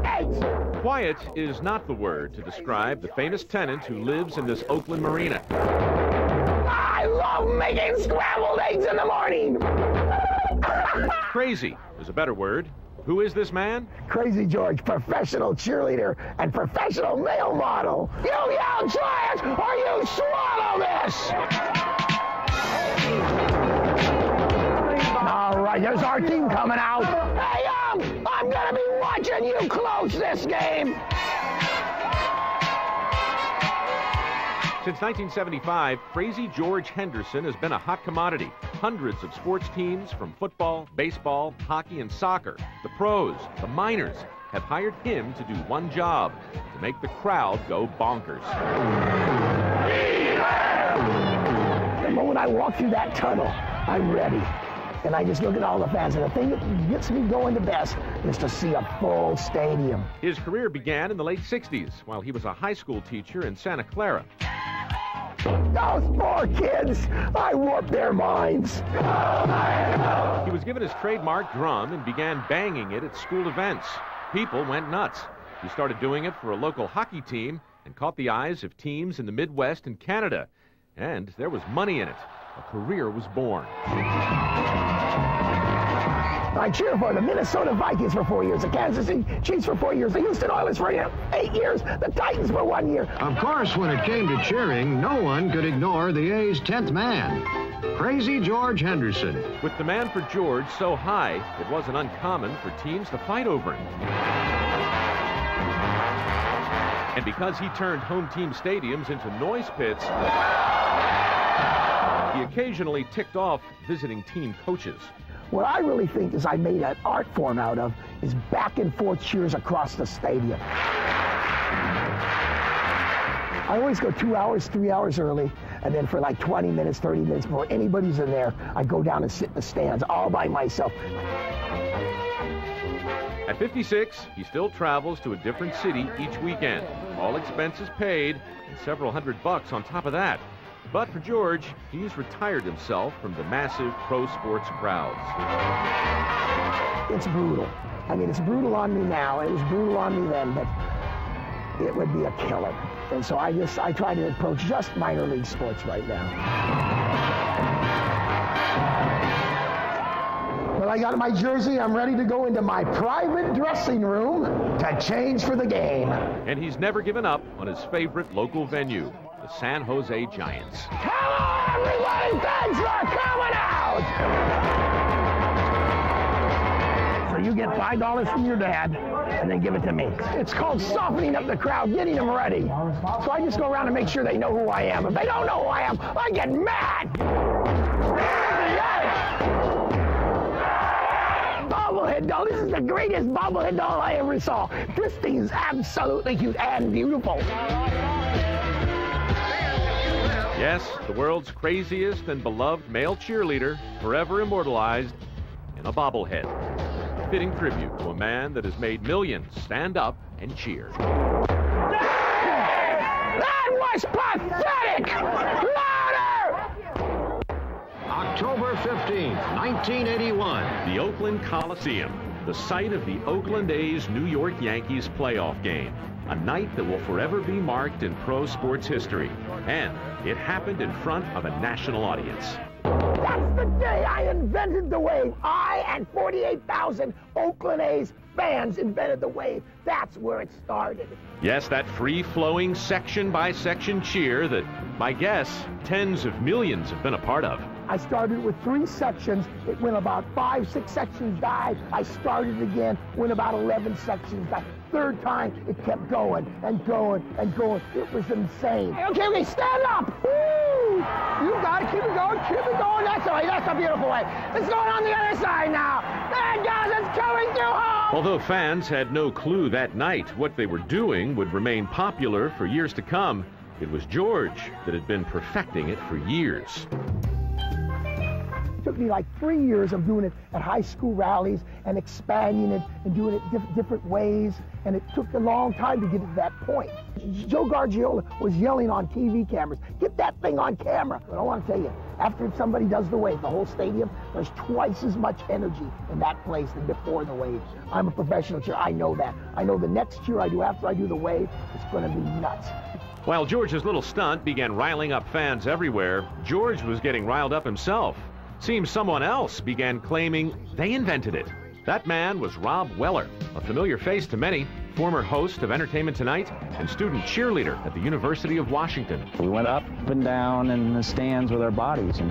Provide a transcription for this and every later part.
eggs. Quiet is not the word to describe the famous tenant who lives in this Oakland marina. I love making scrambled eggs in the morning. Crazy is a better word. Who is this man? Krazy George, professional cheerleader and professional male model. You yell, try it, or you swallow this! All right, there's our team coming out. Hey, I'm gonna be watching you close this game. Since 1975, Krazy George Henderson has been a hot commodity. Hundreds of sports teams from football, baseball, hockey, and soccer, the pros, the minors, have hired him to do one job, to make the crowd go bonkers. The moment I walk through that tunnel, I'm ready. And I just look at all the fans, and the thing that gets me going the best is to see a full stadium. His career began in the late 60s while he was a high school teacher in Santa Clara. Those poor kids, I warped their minds. He was given his trademark drum and began banging it at school events. People went nuts. He started doing it for a local hockey team and caught the eyes of teams in the Midwest and Canada. And there was money in it. A career was born. I cheered for the Minnesota Vikings for 4 years, the Kansas City Chiefs for 4 years, the Houston Oilers for 8 years, the Titans for 1 year. Of course, when it came to cheering, no one could ignore the A's 10th man, Krazy George Henderson. With demand for George so high, it wasn't uncommon for teams to fight over him. And because he turned home team stadiums into noise pits, he occasionally ticked off visiting team coaches. What I really think is I made an art form out of is back and forth cheers across the stadium. I always go 2 hours, 3 hours early, and then for like 20 minutes, 30 minutes before anybody's in there, I go down and sit in the stands all by myself. At 56, he still travels to a different city each weekend. All expenses paid, and several $100 on top of that. But for George, he's retired himself from the massive pro sports crowds. It's brutal. I mean, it's brutal on me now. It was brutal on me then, but it would be a killer. And so I try to approach just minor league sports right now. Well, I got my jersey. I'm ready to go into my private dressing room to change for the game. And he's never given up on his favorite local venue, the San Jose Giants. Come on, everybody! Thanks for coming out! So you get $5 from your dad, and then give it to me. It's called softening up the crowd, getting them ready. So I just go around and make sure they know who I am. If they don't know who I am, I get mad! Bobblehead doll. This is the greatest bobblehead doll I ever saw. This thing is absolutely cute and beautiful. Yes, the world's craziest and beloved male cheerleader, forever immortalized in a bobblehead. A fitting tribute to a man that has made millions stand up and cheer. That was pathetic! Louder! October 15th, 1981. The Oakland Coliseum, the site of the Oakland A's New York Yankees playoff game. A night that will forever be marked in pro sports history. And it happened in front of a national audience. That's the day I invented the wave. I and 48,000 Oakland A's fans invented the wave. That's where it started. Yes, that free-flowing section-by-section cheer that, my guess, tens of millions have been a part of. I started with 3 sections. It went about 5, 6 sections died. I started again, went about 11 sections died. Third time, it kept going and going and going. It was insane. Okay, stand up. Woo! You got to keep it going, keep it going. That's the way. That's a beautiful way. It's going on the other side now. There it goes. It's coming through home. Although fans had no clue that night what they were doing would remain popular for years to come, it was George that had been perfecting it for years. It took me like 3 years of doing it at high school rallies and expanding it and doing it different ways. And it took a long time to get to that point. Joe Gargiola was yelling on TV cameras, get that thing on camera. But I want to tell you, After somebody does the wave, the whole stadium, there's twice as much energy in that place than before the wave. I'm a professional cheer. I know that. I know the next cheer I do after I do the wave, it's going to be nuts. While George's little stunt began riling up fans everywhere, George was getting riled up himself. Seems someone else began claiming they invented it. That man was Rob Weller, a familiar face to many, former host of Entertainment Tonight and student cheerleader at the University of Washington. We went up and down in the stands with our bodies, and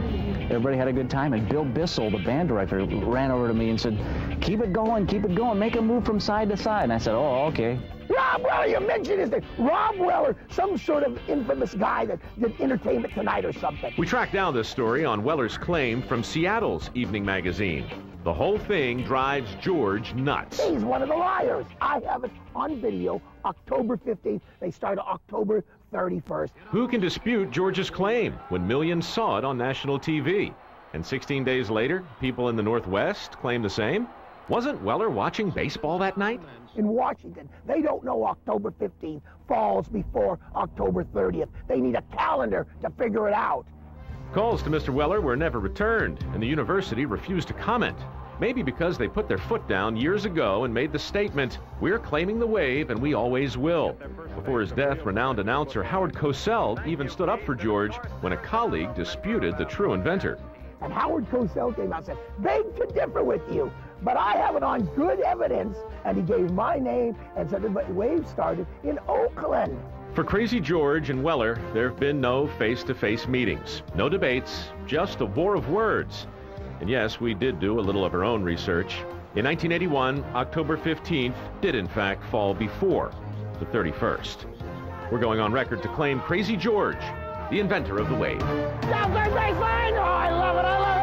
everybody had a good time. And Bill Bissell, the band director, ran over to me and said, keep it going, make a move from side to side. And I said, oh, okay. Rob Weller, you mentioned his name. Rob Weller, some sort of infamous guy that did Entertainment Tonight or something. We tracked down this story on Weller's claim from Seattle's evening magazine. The whole thing drives George nuts. He's one of the liars. I have it on video, October 15th. They started October 31st. Who can dispute George's claim when millions saw it on national TV? And 16 days later, people in the Northwest claim the same? Wasn't Weller watching baseball that night? In Washington, they don't know October 15th falls before October 30th. They need a calendar to figure it out. Calls to Mr. Weller were never returned, and the university refused to comment. Maybe because they put their foot down years ago and made the statement, "We're claiming the wave and we always will." Before his death, renowned announcer Howard Cosell even stood up for George when a colleague disputed the true inventor. And Howard Cosell came out and said, "Beg to differ with you, but I have it on good evidence." And he gave my name and said the wave started in Oakland. For Krazy George and Weller, there have been no face-to-face meetings, no debates, just a war of words. And yes, we did do a little of our own research. In 1981, October 15th did in fact fall before the 31st. We're going on record to claim Krazy George, the inventor of the wave. Down third baseline! Oh, I love it, I love it!